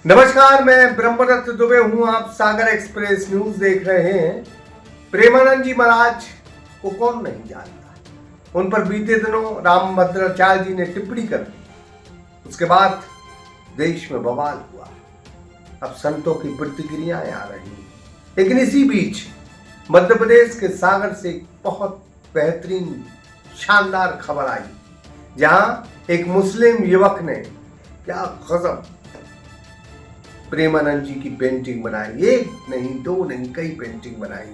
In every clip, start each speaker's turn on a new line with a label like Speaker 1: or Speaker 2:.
Speaker 1: नमस्कार, मैं ब्रह्मदत्त दुबे हूं। आप सागर एक्सप्रेस न्यूज देख रहे हैं। प्रेमानंद जी महाराज को कौन नहीं जानता। उन पर बीते दिनों रामभद्राचार्य जी ने टिप्पणी कर दी। उसके बाद देश में बवाल हुआ। अब संतों की प्रतिक्रियाएं आ रही हैं। लेकिन इसी बीच मध्य प्रदेश के सागर से एक बहुत बेहतरीन शानदार खबर आई, जहां एक मुस्लिम युवक ने क्या गजब प्रेमानंद जी की पेंटिंग बनाई। एक नहीं, दो नहीं, कई पेंटिंग बनाई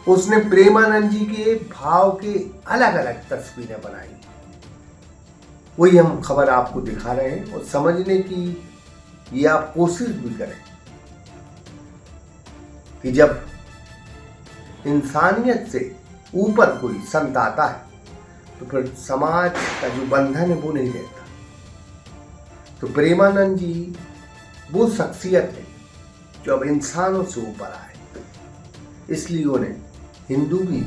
Speaker 1: उसने प्रेमानंद जी के भाव के अलग अलग तस्वीरें बनाई। वही हम खबर आपको दिखा रहे हैं और समझने की ये आप कोशिश भी करें कि जब इंसानियत से ऊपर कोई संत आता है तो फिर समाज का जो बंधन है वो नहीं रहता। तो प्रेमानंद जी वो शख्सियत है जो अब इंसानों से ऊपर आए। इसलिए उन्हें हिंदू भी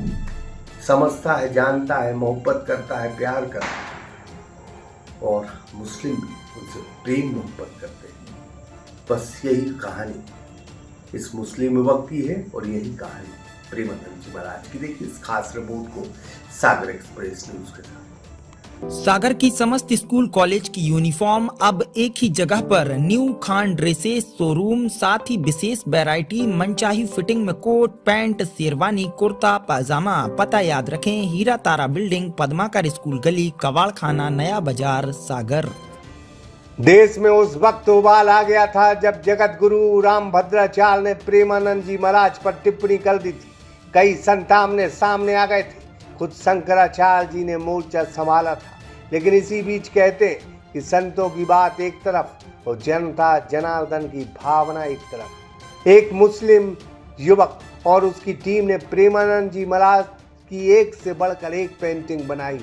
Speaker 1: समझता है, जानता है, मोहब्बत करता है, प्यार करता है, और मुस्लिम भी उनसे प्रेम मोहब्बत करते हैं। बस यही कहानी इस मुस्लिम युवक की है और यही कहानी प्रेमानंद जी महाराज की। देखिए इस खास रिपोर्ट को सागर एक्सप्रेस न्यूज के साथ।
Speaker 2: सागर की समस्त स्कूल कॉलेज की यूनिफॉर्म अब एक ही जगह पर न्यू खान ड्रेसेस शोरूम, साथ ही विशेष वैरायटी, मनचाही फिटिंग में कोट पैंट, शेरवानी, कुर्ता पाजामा। पता याद रखें, हीरा तारा बिल्डिंग, पद्माकर स्कूल गली, कवाड़ खाना, नया बाजार, सागर।
Speaker 1: देश में उस वक्त उबाल आ गया था जब जगत गुरु रामभद्राचार्य ने प्रेमानंद जी महाराज पर टिप्पणी कर दी थी। कई संत आमने सामने आ गए थे। खुद शंकराचार्य जी ने मोर्चा संभाला था। लेकिन इसी बीच कहते कि संतों की बात एक तरफ और जनता जनार्दन की भावना एक तरफ। एक मुस्लिम युवक और उसकी टीम ने प्रेमानंद जी महाराज की एक से बढ़कर एक पेंटिंग बनाई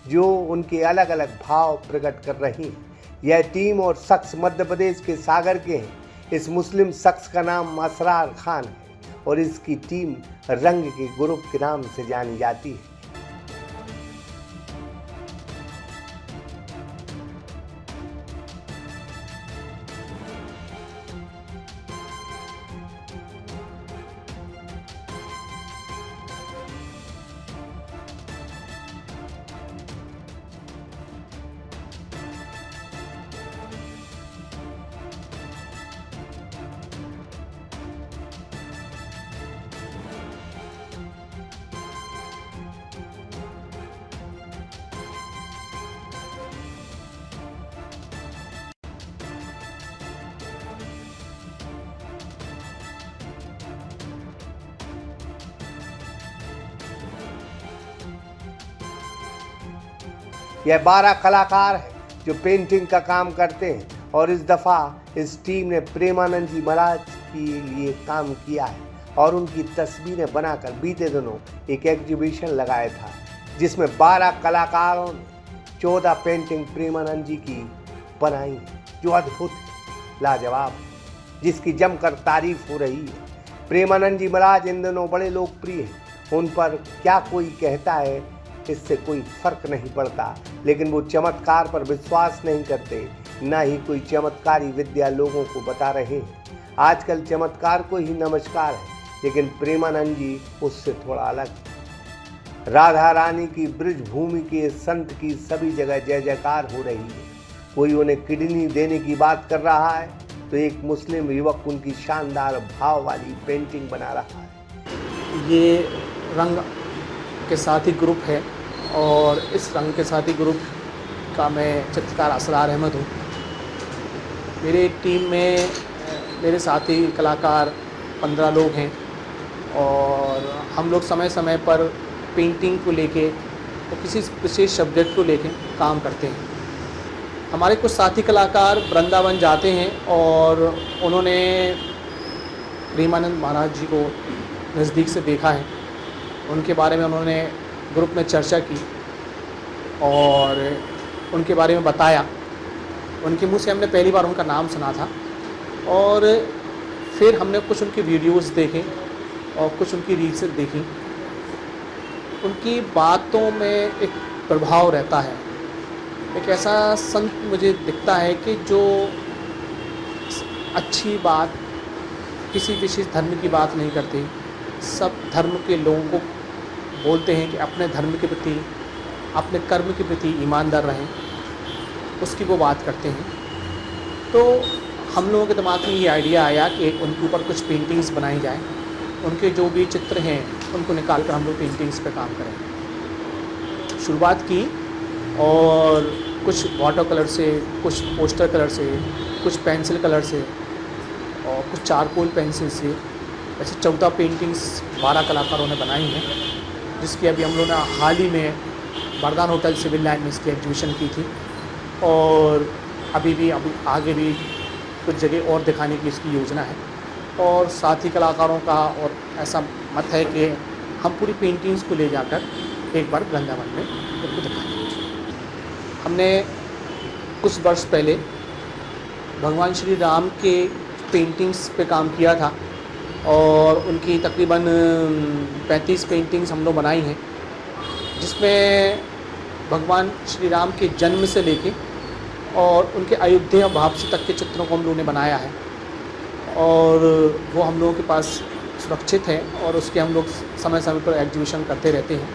Speaker 1: जो उनके अलग अलग भाव प्रकट कर रही है। यह टीम और शख्स मध्य प्रदेश के सागर के हैं। इस मुस्लिम शख्स का नाम असरार खान है और इसकी टीम रंग के ग्रुप के नाम से जानी जाती है। यह 12 कलाकार हैं जो पेंटिंग का काम करते हैं और इस दफ़ा इस टीम ने प्रेमानंद जी महाराज के लिए काम किया है और उनकी तस्वीरें बनाकर बीते दिनों एक एग्जीबिशन लगाया था, जिसमें 12 कलाकारों ने 14 पेंटिंग प्रेमानंद जी की बनाई जो अद्भुत है, लाजवाब, जिसकी जमकर तारीफ हो रही है। प्रेमानंद जी महाराज इन दिनों बड़े लोकप्रिय हैं। उन पर क्या कोई कहता है इससे कोई फर्क नहीं पड़ता, लेकिन वो चमत्कार पर विश्वास नहीं करते, ना ही कोई चमत्कारी विद्या लोगों को बता रहे हैं। आजकल चमत्कार को ही नमस्कार है, लेकिन प्रेमानंद जी उससे थोड़ा अलग है। राधा रानी की ब्रज भूमि के संत की सभी जगह जय जयकार हो रही है। कोई उन्हें किडनी देने की बात कर रहा है तो एक मुस्लिम युवक उनकी शानदार भाव वाली पेंटिंग बना रहा है।
Speaker 3: ये रंग के साथी ग्रुप है और इस रंग के साथी ग्रुप का मैं चित्रकार असरार अहमद हूँ। मेरी टीम में मेरे साथी कलाकार 15 लोग हैं और हम लोग समय समय पर पेंटिंग को लेके तो किसी विशेष सब्जेक्ट को लेके काम करते हैं। हमारे कुछ साथी कलाकार वृंदावन जाते हैं और उन्होंने प्रेमानंद महाराज जी को नज़दीक से देखा है। उनके बारे में उन्होंने ग्रुप में चर्चा की और उनके बारे में बताया। उनके मुंह से हमने पहली बार उनका नाम सुना था और फिर हमने कुछ उनकी वीडियोस देखे और कुछ उनकी रील्स देखी। उनकी बातों में एक प्रभाव रहता है। एक ऐसा संत मुझे दिखता है कि जो अच्छी बात, किसी विशेष धर्म की बात नहीं करते, सब धर्म के लोगों को बोलते हैं कि अपने धर्म के प्रति, अपने कर्म के प्रति ईमानदार रहें, उसकी वो बात करते हैं। तो हम लोगों के दिमाग में ये आइडिया आया कि उनके ऊपर कुछ पेंटिंग्स बनाई जाए, उनके जो भी चित्र हैं उनको निकाल कर हम लोग पेंटिंग्स पे काम करें। शुरुआत की और कुछ वाटर कलर से, कुछ पोस्टर कलर से, कुछ पेंसिल कलर से और कुछ चारकोल पेंसिल से, ऐसे 14 पेंटिंग्स 12 कलाकारों ने बनाई हैं, जिसकी अभी हम लोगों ने हाल ही में बरदान होटल सिविल लाइन में इसकी एग्जीबिशन की थी और अभी आगे भी कुछ जगह और दिखाने की इसकी योजना है। और साथी कलाकारों का और ऐसा मत है कि हम पूरी पेंटिंग्स को ले जाकर एक बार वृंदावन में उनको दिखाएंगे। हमने कुछ वर्ष पहले भगवान श्री राम के पेंटिंग्स पे काम किया था और उनकी तकरीबन 35 पेंटिंग्स हम लोग बनाई हैं, जिसमें भगवान श्री राम के जन्म से लेके और उनके अयोध्या वापसी तक के चित्रों को हम लोगों ने बनाया है और वो हम लोगों के पास सुरक्षित है और उसके हम लोग समय समय पर एग्जीबिशन करते रहते हैं।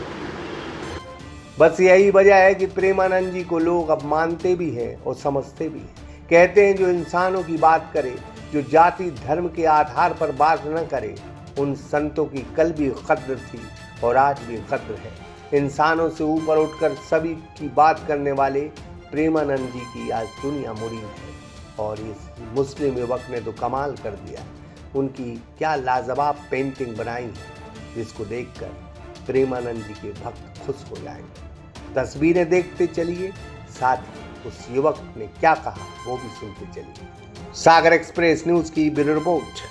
Speaker 1: बस यही वजह है कि प्रेमानंद जी को लोग अब मानते भी हैं और समझते भी हैं। कहते हैं जो इंसानों की बात करे, जो जाति धर्म के आधार पर बात न करे, उन संतों की कल भी कद्र थी और आज भी कद्र है। इंसानों से ऊपर उठकर सभी की बात करने वाले प्रेमानंद जी की आज दुनिया मुड़ी है और इस मुस्लिम युवक ने तो कमाल कर दिया। उनकी क्या लाजवाब पेंटिंग बनाई है, जिसको देखकर प्रेमानंद जी के भक्त खुश हो जाएंगे। तस्वीरें देखते चलिए, साथ ही उस युवक ने क्या कहा वो भी सुनते चलिए। सागर एक्सप्रेस न्यूज की ब्यूरो रिपोर्ट।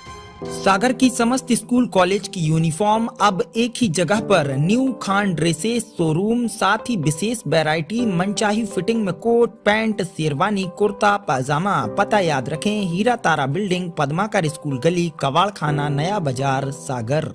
Speaker 2: सागर की समस्त स्कूल कॉलेज की यूनिफॉर्म अब एक ही जगह पर न्यू खान ड्रेसेस शोरूम, साथ ही विशेष वैरायटी मनचाही फिटिंग में कोट पैंट शेरवानी कुर्ता पाजामा। पता याद रखें, हीरा तारा बिल्डिंग, पद्माकर स्कूल गली, कवाड़ खाना, नया बाजार, सागर।